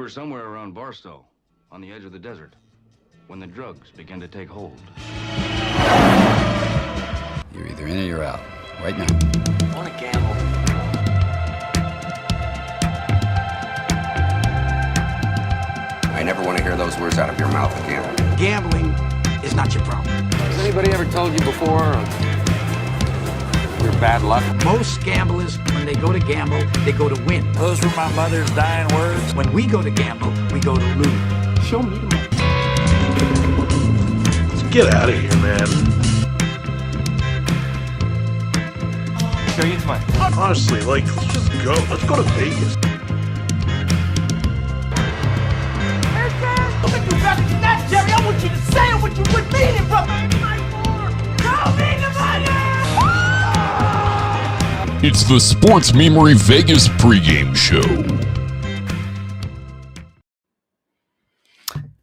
were somewhere around Barstow, on the edge of the desert, when the drugs began to take hold. You're either in or you're out. Right now. I want to gamble. I never want to hear those words out of your mouth again. Gambling is not your problem. Has anybody ever told you before your bad luck? Most gamblers, when they go to gamble, they go to win. Those were my mother's dying words. When we go to gamble, we go to lose. Show me the money. Get out of here, man. Show you the money. Honestly, let's just go. Let's go to Vegas. Jerry, I want you to say what you would mean it from my floor. Show me the money! It's the Sports Memory Vegas pregame show.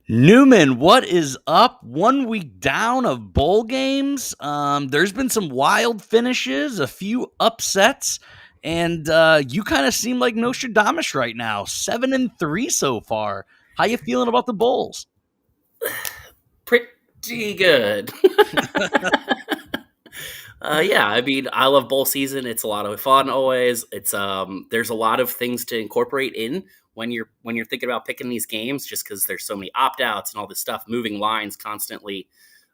Newman, what is up? 1 week down of bowl games. There's been some wild finishes, a few upsets, and you kind of seem like Nostradamus right now. 7-3 so far. How you feeling about the bowls? Pretty good. Yeah, I mean, I love bowl season. It's a lot of fun always. It's there's a lot of things to incorporate in when you're thinking about picking these games, just because there's so many opt-outs and all this stuff, moving lines constantly.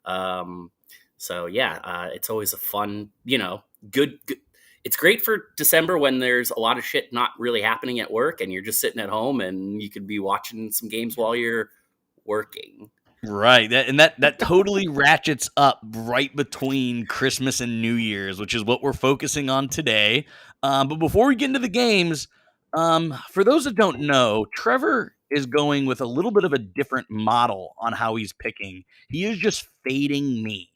So yeah, it's always a fun, good. It's great for December when there's a lot of shit not really happening at work and you're just sitting at home and you could be watching some games while you're working. Right. That totally ratchets up right between Christmas and New Year's, which is what we're focusing on today. But before we get into the games, for those that don't know, Trevor is going with a little bit of a different model on how he's picking. He is just fading me,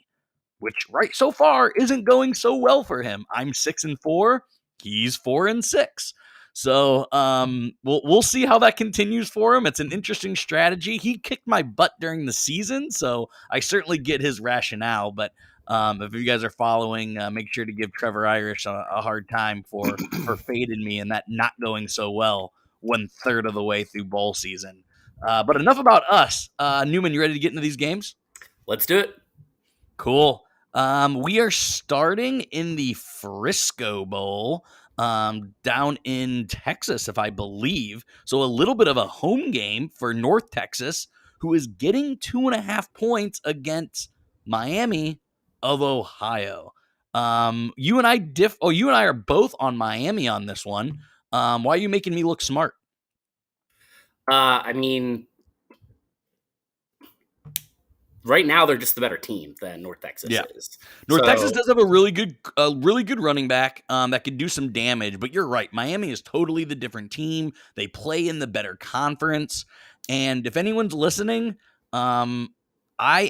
which right so far isn't going so well for him. I'm 6-4. He's 4-6. So we'll see how that continues for him. It's an interesting strategy. He kicked my butt during the season, so I certainly get his rationale. But if you guys are following, make sure to give Trevor Irish a hard time for fading me and that not going so well 1/3 of the way through bowl season. But enough about us. Newman, you ready to get into these games? Let's do it. Cool. We are starting in the Frisco Bowl. Down in Texas, if I believe. So a little bit of a home game for North Texas, who is getting 2.5 points against Miami of Ohio. You and I are both on Miami on this one. Why are you making me look smart? I mean, right now they're just the better team than North Texas is. Texas does have a really good running back that could do some damage, but you're right. Miami is totally the different team. They play in the better conference. And if anyone's listening, I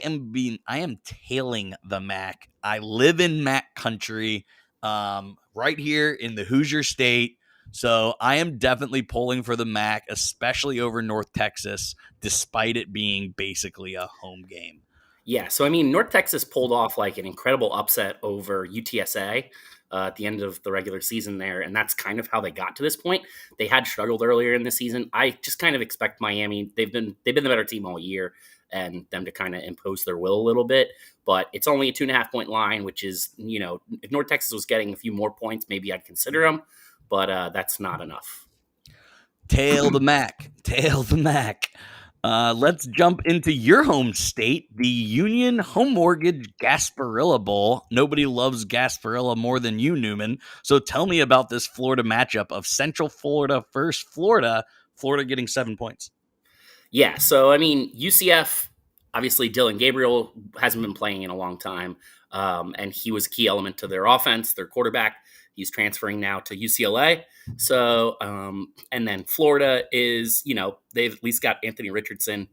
am tailing the MAC. I live in MAC country, right here in the Hoosier State. So I am definitely pulling for the MAC, especially over North Texas, despite it being basically a home game. Yeah, so I mean, North Texas pulled off like an incredible upset over UTSA at the end of the regular season there, and that's kind of how they got to this point. They had struggled earlier in the season. I just kind of expect Miami. They've been the better team all year, and them to kind of impose their will a little bit. But it's only a 2.5 point line, which is, if North Texas was getting a few more points, maybe I'd consider them. But that's not enough. Tail the MAC. Let's jump into your home state, the Union Home Mortgage Gasparilla Bowl. Nobody loves Gasparilla more than you, Newman. So tell me about this Florida matchup of Central Florida versus Florida. Florida getting 7 points. Yeah, so I mean, UCF, obviously Dylan Gabriel hasn't been playing in a long time, and he was a key element to their offense, their quarterback. He's transferring now to UCLA. So, and then Florida is, they've at least got Anthony Richardson.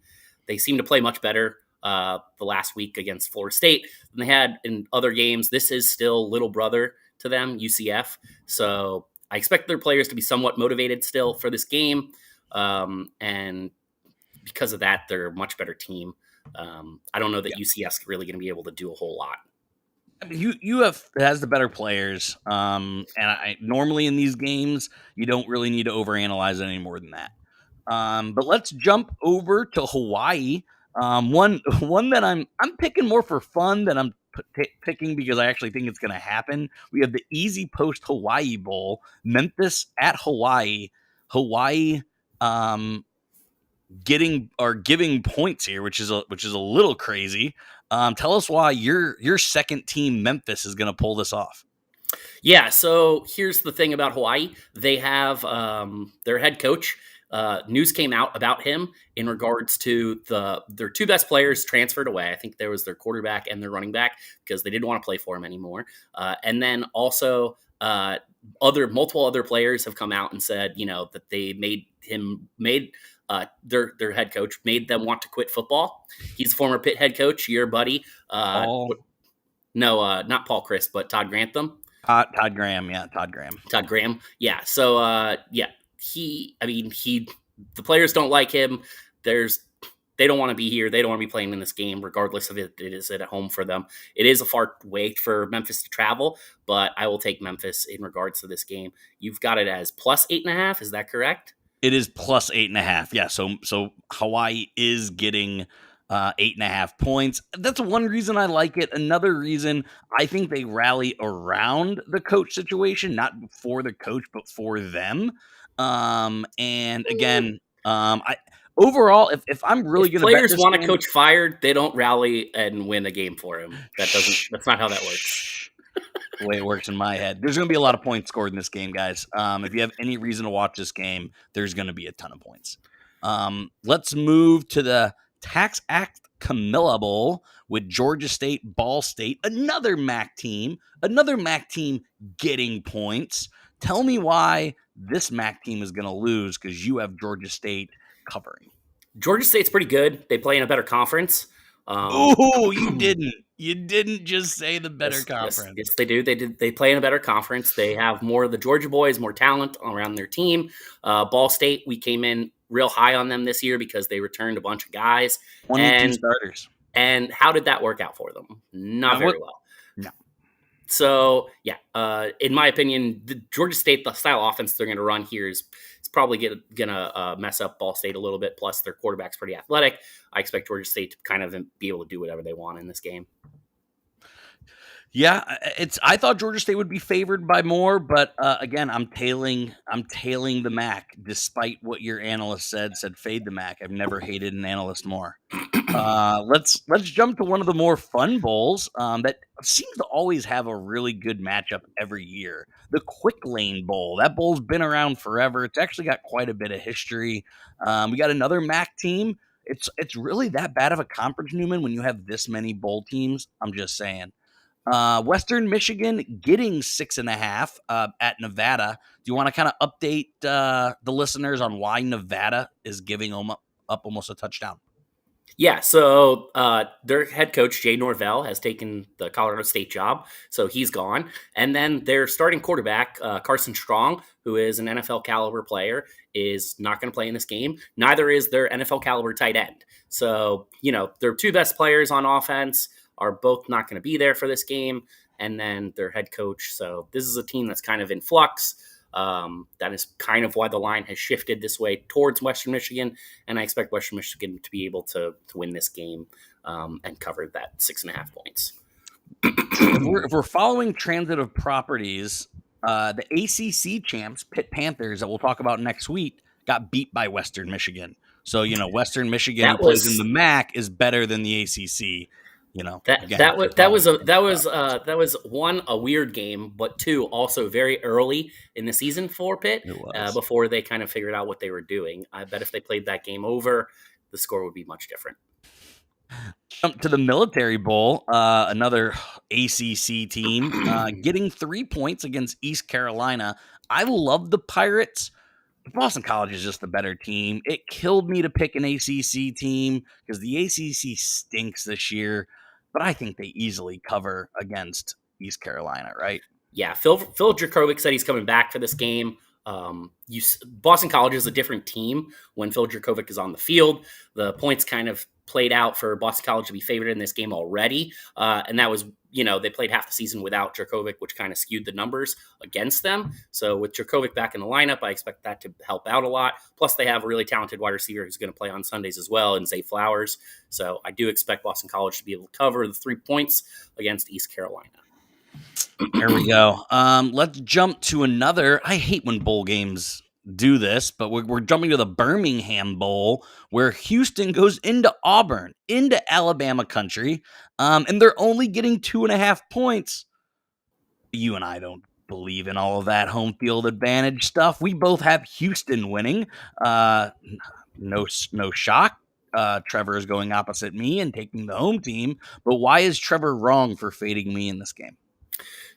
They seem to play much better the last week against Florida State than they had in other games. This is still little brother to them, UCF. So I expect their players to be somewhat motivated still for this game. And because of that, they're a much better team. I don't know that UCF's really going to be able to do a whole lot. I mean, UF has the better players, and normally in these games, you don't really need to overanalyze it any more than that. But let's jump over to Hawaii. One that I'm picking more for fun than I'm picking because I actually think it's going to happen. We have the Easy Post Hawaii Bowl, Memphis at Hawaii. Hawaii giving points here, which is a little crazy. Tell us why your second team Memphis is going to pull this off. Yeah, so here's the thing about Hawaii. They have their head coach. News came out about him in regards to their two best players transferred away. I think there was their quarterback and their running back because they didn't want to play for him anymore. And then also multiple other players have come out and said, that they their head coach made them want to quit football. He's a former Pitt head coach, your buddy. No, not Paul Chris, but Todd Grantham. Todd Graham. Yeah, Todd Graham. Todd Graham. Yeah. So, the players don't like him. They don't want to be here. They don't want to be playing in this game, regardless of it is at home for them. It is a far way for Memphis to travel, but I will take Memphis in regards to this game. You've got it as plus 8.5. Is that correct? It is plus 8.5. Yeah. So Hawaii is getting 8.5 points. That's one reason I like it. Another reason, I think they rally around the coach situation, not for the coach, but for them. And again, overall, if I'm really going to, players want a coach fired, they don't rally and win a game for him. That's not how that works. The way it works in my head. There's going to be a lot of points scored in this game, guys. If you have any reason to watch this game, there's going to be a ton of points. Let's move to the Tax Act Camilla Bowl with Georgia State, Ball State, another MAC team getting points. Tell me why this MAC team is going to lose because you have Georgia State covering. Georgia State's pretty good. They play in a better conference. You didn't. You didn't just say the better conference. Yes, they do. They play in a better conference. They have more of the Georgia boys, more talent around their team. Ball State, we came in real high on them this year because they returned a bunch of guys. 22 starters. And how did that work out for them? Not very well. No. So, in my opinion, the Georgia State, the style offense they're going to run here is probably going to mess up Ball State a little bit. Plus, their quarterback's pretty athletic. I expect Georgia State to kind of be able to do whatever they want in this game. Yeah, I thought Georgia State would be favored by more, but again, I'm tailing the MAC, despite what your analyst said fade the MAC. I've never hated an analyst more. Let's jump to one of the more fun bowls that seems to always have a really good matchup every year. The Quick Lane Bowl. That bowl's been around forever. It's actually got quite a bit of history. We got another MAC team. It's really that bad of a conference, Newman, when you have this many bowl teams. I'm just saying. Western Michigan getting 6.5 at Nevada. Do you want to kind of update the listeners on why Nevada is giving them up almost a touchdown? Yeah, so their head coach, Jay Norvell, has taken the Colorado State job, so he's gone. And then their starting quarterback, Carson Strong, who is an NFL caliber player, is not going to play in this game. Neither is their NFL caliber tight end. So, their two best players on offense are both not going to be there for this game, and then their head coach. So this is a team that's kind of in flux. That is kind of why the line has shifted this way towards Western Michigan, and I expect Western Michigan to be able to win this game and cover that 6.5 points. If we're following transitive properties, the ACC champs, Pitt Panthers, that we'll talk about next week, got beat by Western Michigan. So, Western Michigan plays in the MAC is better than the ACC. That was one, a weird game, but two, also very early in the season for Pitt before they kind of figured out what they were doing. I bet if they played that game over, the score would be much different. Jump to the Military Bowl, another ACC team getting 3 points against East Carolina. I love the Pirates. Boston College is just the better team. It killed me to pick an ACC team because the ACC stinks this year, but I think they easily cover against East Carolina, right? Yeah, Phil Dracovic said he's coming back for this game. Boston College is a different team when Phil Dracovic is on the field. The points kind of played out for Boston College to be favored in this game already. And that was, they played half the season without Jurkovec, which kind of skewed the numbers against them. So with Jurkovec back in the lineup, I expect that to help out a lot. Plus, they have a really talented wide receiver who's going to play on Sundays as well, and Zay Flowers. So I do expect Boston College to be able to cover the 3 points against East Carolina. There we go. Let's jump to another. I hate when bowl games do this, but we're jumping to the Birmingham Bowl, where Houston goes into Auburn, into Alabama country, and they're only getting 2.5 points. You and I don't believe in all of that home field advantage stuff. We both have Houston winning. No shock. Trevor is going opposite me and taking the home team, but why is Trevor wrong for fading me in this game?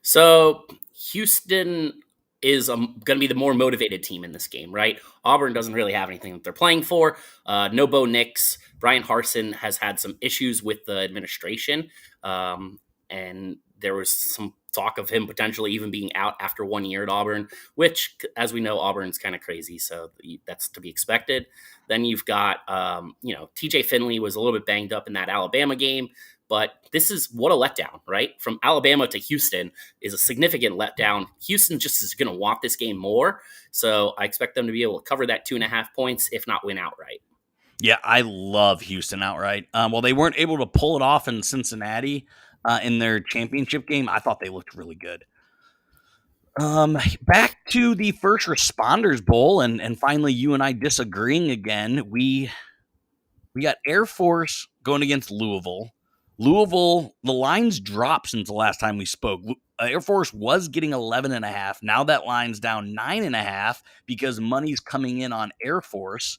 So Houston is going to be the more motivated team in this game, right? Auburn doesn't really have anything that they're playing for. No Bo Nix. Brian Harsin has had some issues with the administration, and there was some talk of him potentially even being out after 1 year at Auburn, which, as we know, Auburn's kind of crazy, so that's to be expected. Then you've got, TJ Finley was a little bit banged up in that Alabama game, but this is what a letdown, right? From Alabama to Houston is a significant letdown. Houston just is going to want this game more, so I expect them to be able to cover that 2.5 points, if not win outright. Yeah, I love Houston outright. Well, they weren't able to pull it off in Cincinnati in their championship game. I thought they looked really good. Back to the First Responders Bowl, and finally you and I disagreeing again. We got Air Force going against Louisville. Louisville, the line's dropped since the last time we spoke. Air Force was getting 11.5. Now that line's down 9.5 because money's coming in on Air Force,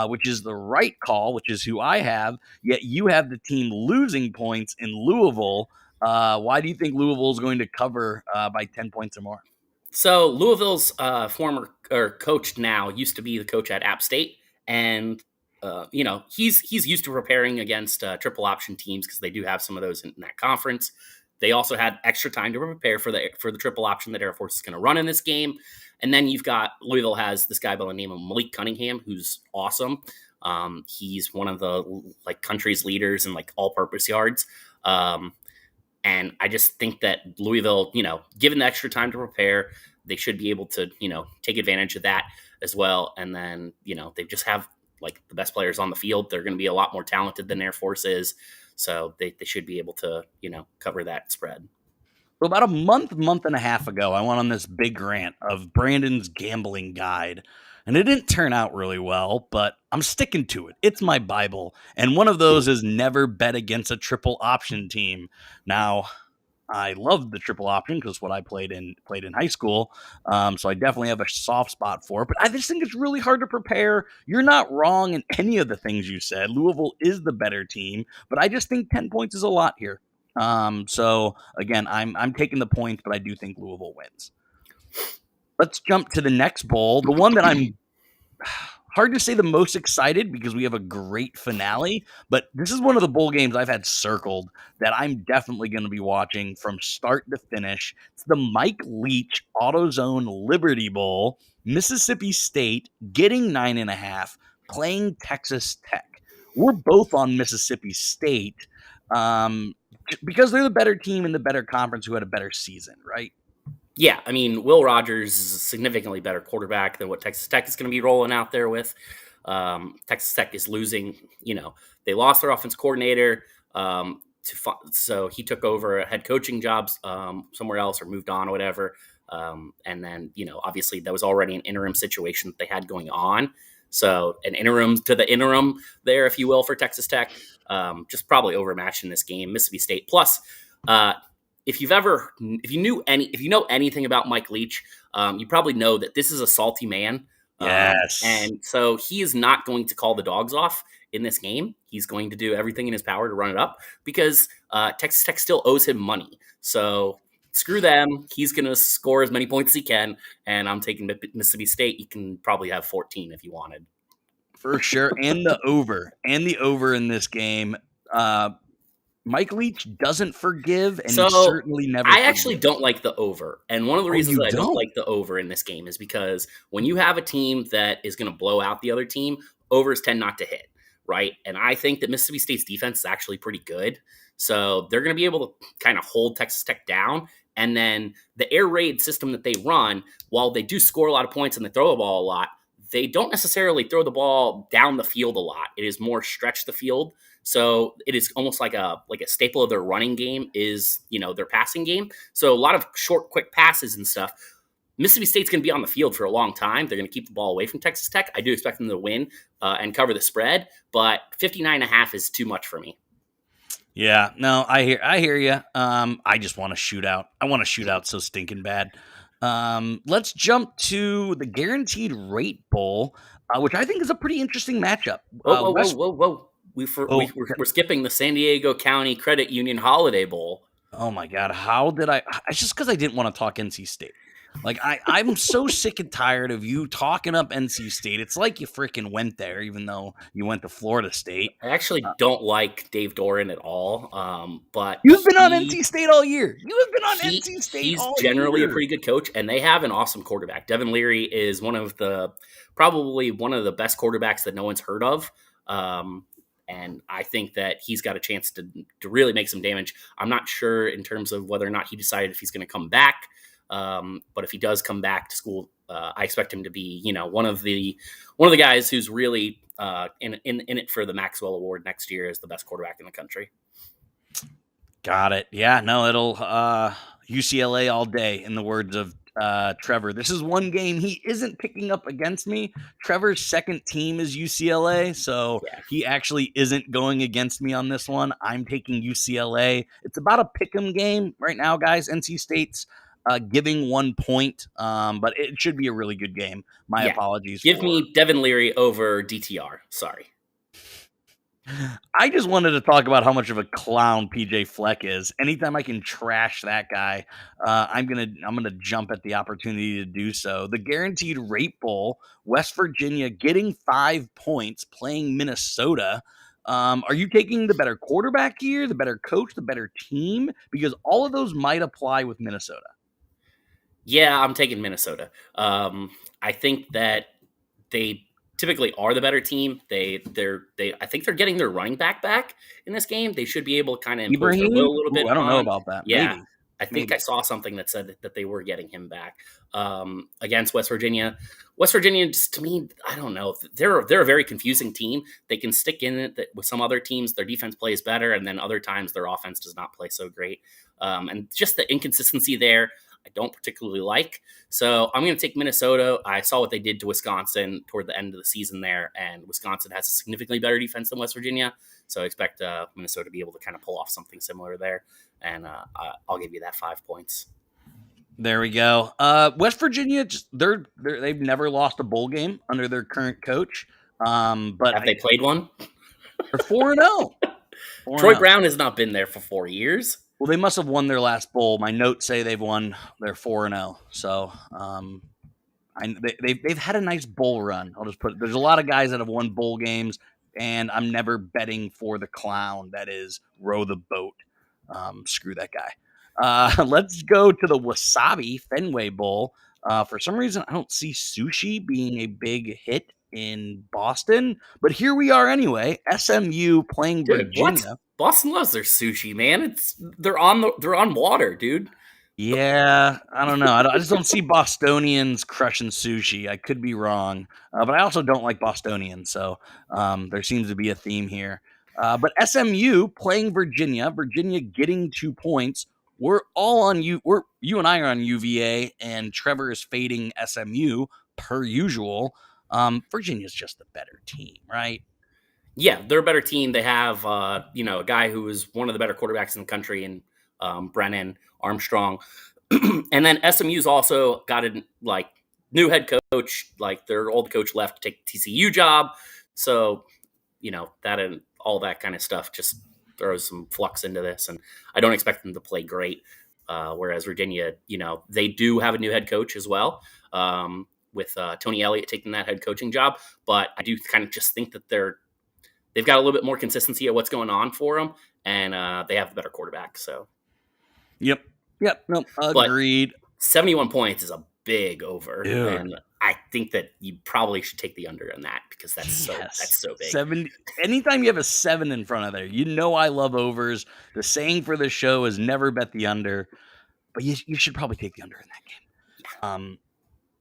which is the right call, which is who I have. Yet you have the team losing points in Louisville. Why do you think Louisville is going to cover by 10 points or more? So Louisville's former coach now used to be the coach at App State, and he's used to preparing against triple option teams because they do have some of those in that conference. They also had extra time to prepare for the triple option that Air Force is going to run in this game. And then you've got Louisville has this guy by the name of Malik Cunningham, who's awesome. He's one of the country's leaders in all-purpose yards. And I just think that Louisville, given the extra time to prepare, they should be able to, take advantage of that as well. And then, they just have the best players on the field. They're going to be a lot more talented than Air Force is. So they should be able to, cover that spread. So about a month and a half ago, I went on this big rant of Brandon's gambling guide, and it didn't turn out really well, but I'm sticking to it. It's my Bible, and one of those is never bet against a triple option team. Now, I love the triple option because what I played in high school, so I definitely have a soft spot for it, but I just think it's really hard to prepare. You're not wrong in any of the things you said. Louisville is the better team, but I just think 10 points is a lot here. So again, I'm taking the points, but I do think Louisville wins. Let's jump to the next bowl. The one that I'm hard to say the most excited because we have a great finale, but this is one of the bowl games I've had circled that I'm definitely going to be watching from start to finish. It's the Mike Leach AutoZone Liberty Bowl, Mississippi State getting 9.5, playing Texas Tech. We're both on Mississippi State. Because they're the better team in the better conference who had a better season, right? Yeah, I mean, Will Rogers is a significantly better quarterback than what Texas Tech is going to be rolling out there with. Texas Tech is losing, they lost their offense coordinator, so he took over head coaching jobs somewhere else or moved on or whatever. And then, obviously that was already an interim situation that they had going on. So an interim to the interim there, if you will, for Texas Tech, just probably overmatched in this game. Mississippi State. Plus, if you know anything about Mike Leach, you probably know that this is a salty man. Yes. And so he is not going to call the dogs off in this game. He's going to do everything in his power to run it up because Texas Tech still owes him money. So screw them. He's going to score as many points as he can, and I'm taking Mississippi State. You can probably have 14 if you wanted. For sure, and the over in this game. Mike Leach doesn't forgive, and he certainly never forgives. Actually don't like the over, and one of the reasons I don't like the over in this game is because when you have a team that is going to blow out the other team, overs tend not to hit. right? And I think that Mississippi State's defense is actually pretty good. So they're going to be able to kind of hold Texas Tech down. And then the air raid system that they run, while they do score a lot of points and they throw the ball a lot, they don't necessarily throw the ball down the field a lot. It is more stretch the field. So it is almost like a staple of their running game is, their passing game. So a lot of short, quick passes and stuff. Mississippi State's going to be on the field for a long time. They're going to keep the ball away from Texas Tech. I do expect them to win and cover the spread, but 59.5 is too much for me. Yeah, no, I hear you. I just want to shoot out. I want to shoot out so stinking bad. Let's jump to the Guaranteed Rate Bowl, which I think is a pretty interesting matchup. Whoa. We're skipping the San Diego County Credit Union Holiday Bowl. Oh my God, how did I? It's just because I didn't want to talk NC State. Like, I'm so sick and tired of you talking up NC State. It's like you freaking went there, even though you went to Florida State. I actually don't like Dave Doran at all. But you've been on NC State all year. You have been on NC State all year. He's generally a pretty good coach, and they have an awesome quarterback. Devin Leary is probably one of the best quarterbacks that no one's heard of. And I think that he's got a chance to really make some damage. I'm not sure in terms of whether or not he decided if he's going to come back. But if he does come back to school, I expect him to be, one of the guys who's really in it for the Maxwell Award next year as the best quarterback in the country. Got it. Yeah, no, it'll UCLA all day, in the words of Trevor. This is one game he isn't picking up against me. Trevor's second team is UCLA, so he actually isn't going against me on this one. I'm taking UCLA. It's about a pick'em game right now, guys. NC State's giving 1 point, but it should be a really good game. My apologies. Give me Devin Leary over DTR. Sorry. I just wanted to talk about how much of a clown PJ Fleck is. Anytime I can trash that guy, I'm gonna jump at the opportunity to do so. The Guaranteed Rate Bowl, West Virginia getting 5 points, playing Minnesota. Are you taking the better quarterback here, the better coach, the better team? Because all of those might apply with Minnesota. Yeah, I'm taking Minnesota. I think that they typically are the better team. I think they're getting their running back in this game. They should be able to kind of impose their will a little bit. I don't know about that. Yeah. Maybe. I think I saw something that said that they were getting him back against West Virginia. West Virginia, just to me, I don't know. They're a very confusing team. They can stick in it with some other teams. Their defense plays better, and then other times their offense does not play so great. And just the inconsistency there, I don't particularly like. So I'm going to take Minnesota. I saw what they did to Wisconsin toward the end of the season there, and Wisconsin has a significantly better defense than West Virginia. So I expect Minnesota to be able to kind of pull off something similar there. And I'll give you that 5 points. There we go. West Virginia, they've never lost a bowl game under their current coach. But have they played one? They're 4-0. Troy Brown has not been there for 4 years. Well, they must have won their last bowl. My notes say they've won. They're 4-0. So they've had a nice bowl run. I'll just put it. There's a lot of guys that have won bowl games, and I'm never betting for the clown that is row the boat. Screw that guy. Let's go to the Wasabi Fenway Bowl. For some reason, I don't see sushi being a big hit in Boston, but here we are anyway. SMU playing Virginia. Boston loves their sushi, man. They're on water, dude. Yeah, I don't know. I just don't see Bostonians crushing sushi. I could be wrong, but I also don't like Bostonians. So there seems to be a theme here. But SMU playing Virginia. Virginia getting 2 points. We're all on you. You and I are on UVA, and Trevor is fading SMU per usual. Virginia's just the better team, right? Yeah, they're a better team. They have, a guy who is one of the better quarterbacks in the country in Brennan Armstrong. And then SMU's also got a new head coach. Like their old coach left to take the TCU job. So, that and all that kind of stuff just throws some flux into this. And I don't expect them to play great. Whereas Virginia, they do have a new head coach as well. With Tony Elliott taking that head coaching job. But I do kind of just think that they've got a little bit more consistency of what's going on for them, and they have the better quarterback. So, yep, no, agreed. But 71 points is a big over, Dude. and I think that you probably should take the under on that because that's so big. 70. Anytime you have a 7 in front of there, I love overs. The saying for the show is never bet the under, but you should probably take the under in that game.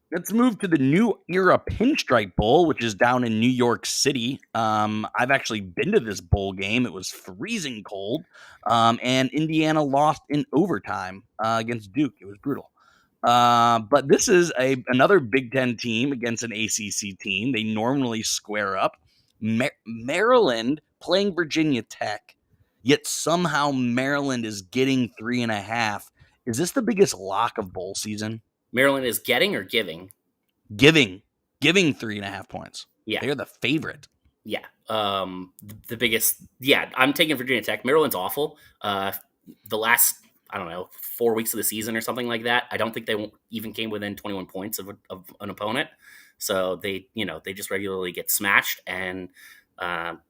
Let's move to the new Era Pinstripe Bowl, which is down in New York City. I've actually been to this bowl game. It was freezing cold, and Indiana lost in overtime against Duke. It was brutal. But this is another Big Ten team against an ACC team. They normally square up. Maryland playing Virginia Tech, yet somehow Maryland is getting 3.5. Is this the biggest lock of bowl season? Maryland is getting or giving? Giving 3.5 points. Yeah. They're the favorite. Yeah. The biggest. Yeah, I'm taking Virginia Tech. Maryland's awful. The last, 4 weeks of the season or something like that, I don't think they even came within 21 points of an opponent. So they just regularly get smashed. And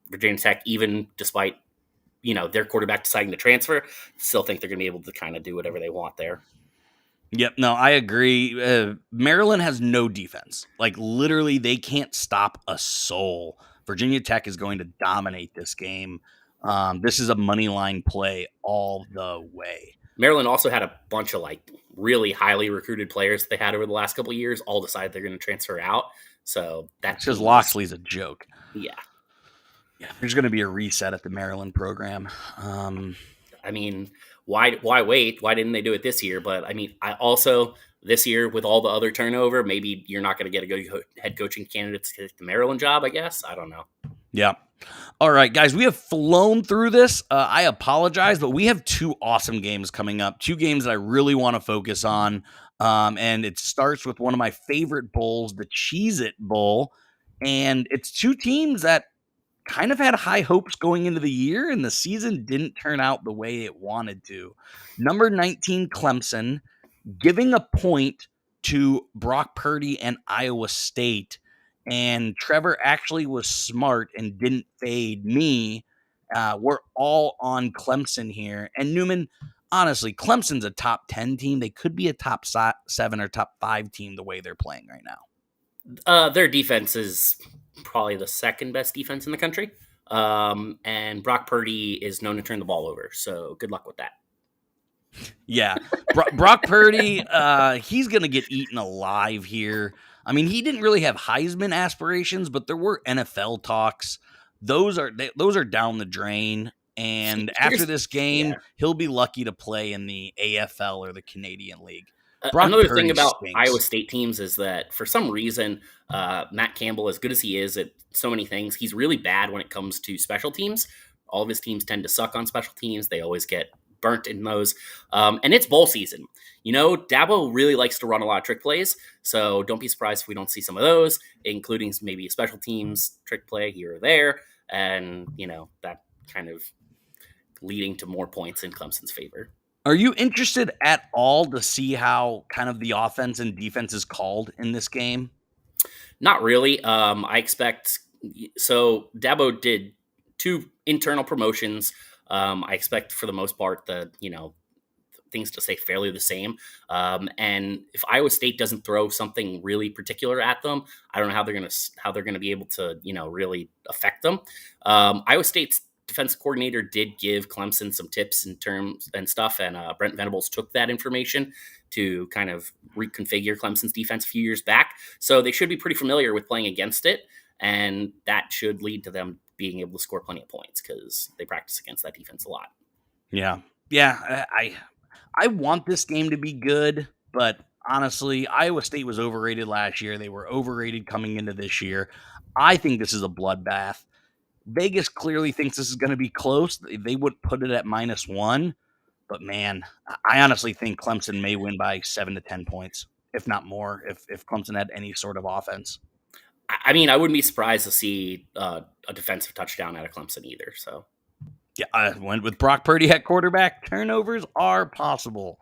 Virginia Tech, even despite, their quarterback deciding to transfer, still think they're going to be able to kind of do whatever they want there. Yep. No, I agree. Maryland has no defense. Like, literally, they can't stop a soul. Virginia Tech is going to dominate this game. This is a money line play all the way. Maryland also had a bunch of really highly recruited players that they had over the last couple of years all decide they're going to transfer out. So that's because Loxley's a joke. Yeah. There's going to be a reset at the Maryland program. Why wait? Why didn't they do it this year? But I also this year with all the other turnover, maybe you're not going to get a good head coaching candidate to get the Maryland job. I guess I don't know. Yeah. All right, guys, we have flown through this. I apologize, but we have 2 awesome games coming up. 2 games that I really want to focus on. And it starts with one of my favorite bowls, the Cheez-It Bowl. And it's 2 teams that kind of had high hopes going into the year, and the season didn't turn out the way it wanted to. Number 19, Clemson, giving a point to Brock Purdy and Iowa State. And Trevor actually was smart and didn't fade me. We're all on Clemson here. And Newman, honestly, Clemson's a top 10 team. They could be a top 7 or top 5 team the way they're playing right now. Their defense is probably the second best defense in the country. And Brock Purdy is known to turn the ball over. So good luck with that. Yeah. Brock Purdy, he's going to get eaten alive here. He didn't really have Heisman aspirations, but there were NFL talks. Those are down the drain. And after this game, he'll be lucky to play in the AFL or the Canadian League. Another thing about Iowa State teams is that for some reason, Matt Campbell, as good as he is at so many things, he's really bad when it comes to special teams. All of his teams tend to suck on special teams. They always get burnt in those. And it's bowl season. Dabo really likes to run a lot of trick plays. So don't be surprised if we don't see some of those, including maybe a special teams trick play here or there. And, that kind of leading to more points in Clemson's favor. Are you interested at all to see how kind of the offense and defense is called in this game? Not really. I expect so Dabo did 2 internal promotions. I expect for the most part the things to stay fairly the same. And if Iowa State doesn't throw something really particular at them, I don't know how they're gonna be able to really affect them. Iowa State's defensive coordinator did give Clemson some tips in terms and stuff, and Brent Venables took that information to kind of reconfigure Clemson's defense a few years back. So they should be pretty familiar with playing against it, and that should lead to them being able to score plenty of points because they practice against that defense a lot. Yeah. I want this game to be good, but honestly, Iowa State was overrated last year. They were overrated coming into this year. I think this is a bloodbath. Vegas clearly thinks this is going to be close. They would put it at -1, but man, I honestly think Clemson may win by 7 to 10 points, if not more, if Clemson had any sort of offense. I wouldn't be surprised to see a defensive touchdown out of Clemson either. So, yeah, with Brock Purdy at quarterback, turnovers are possible.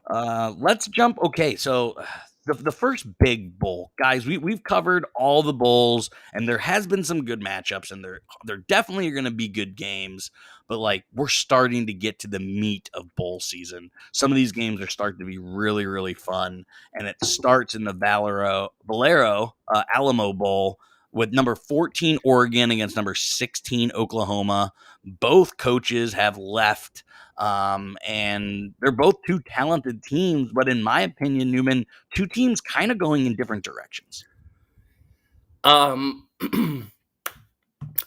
Let's jump. Okay, so the first big bowl, guys. We've covered all the bowls, and there has been some good matchups, and there definitely are going to be good games. But like, we're starting to get to the meat of bowl season. Some of these games are starting to be really, really fun, and it starts in the Valero Alamo Bowl with number 14 Oregon against number 16 Oklahoma. Both coaches have left. And they're both two talented teams, but in my opinion, Newman, two teams kind of going in different directions. I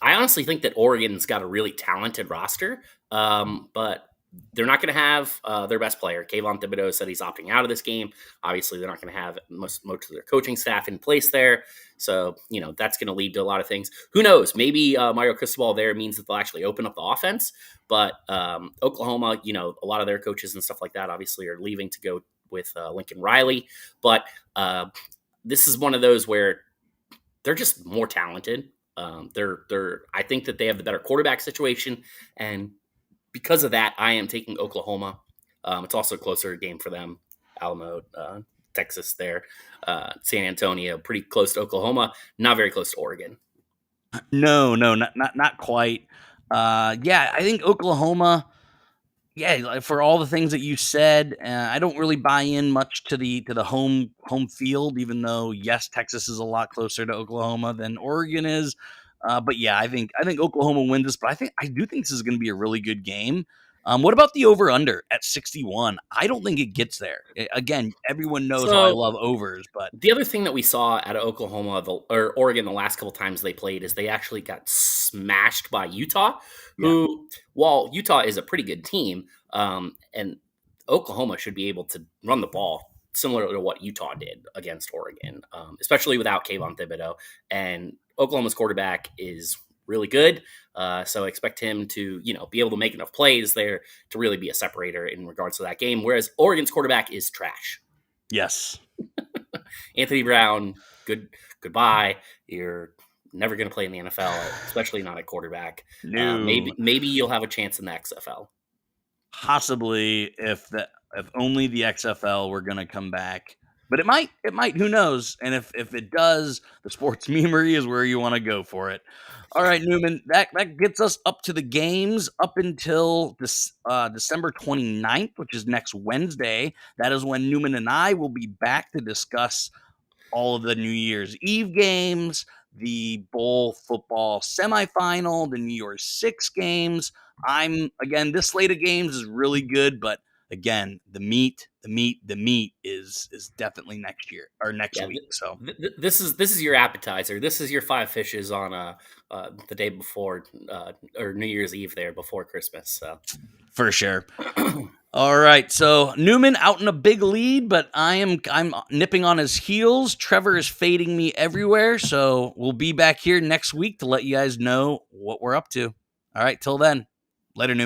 honestly think that Oregon's got a really talented roster, but they're not going to have their best player. Kayvon Thibodeau said he's opting out of this game. Obviously, they're not going to have most of their coaching staff in place there. So, that's going to lead to a lot of things. Who knows? Maybe Mario Cristobal there means that they'll actually open up the offense. But Oklahoma, a lot of their coaches and stuff like that obviously are leaving to go with Lincoln Riley. But this is one of those where they're just more talented. I think that they have the better quarterback situation, and because of that, I am taking Oklahoma. It's also a closer game for them. Alamo, Texas there. San Antonio, pretty close to Oklahoma, not very close to Oregon. No, not quite. I think Oklahoma, for all the things that you said, I don't really buy in much to the home field, even though, yes, Texas is a lot closer to Oklahoma than Oregon is. But I think Oklahoma wins this, but I do think this is going to be a really good game. What about the over-under at 61? I don't think it gets there. Again, everyone knows how I love overs, but the other thing that we saw out of Oklahoma or Oregon the last couple times they played is they actually got smashed by Utah, who, while Utah is a pretty good team, and Oklahoma should be able to run the ball similar to what Utah did against Oregon, especially without Kayvon Thibodeau. And Oklahoma's quarterback is really good. So expect him to, be able to make enough plays there to really be a separator in regards to that game. Whereas Oregon's quarterback is trash. Yes. Anthony Brown, goodbye. You're never going to play in the NFL, especially not at quarterback. No. Maybe you'll have a chance in the XFL. Possibly if only the XFL were going to come back. But it might, who knows? And if it does, the sports memory is where you want to go for it. All right, Newman, that gets us up to the games up until December 29th, which is next Wednesday. That is when Newman and I will be back to discuss all of the New Year's Eve games, the bowl football semifinal, the New Year's Six games. This slate of games is really good, but again, the meat is definitely next year or next week. So this is your appetizer. This is your 5 fishes on the day before or New Year's Eve there before Christmas. So for sure. All right, so Newman out in a big lead, but I'm nipping on his heels. Trevor is fading me everywhere, so we'll be back here next week to let you guys know what we're up to. All right, till then, later, Newman.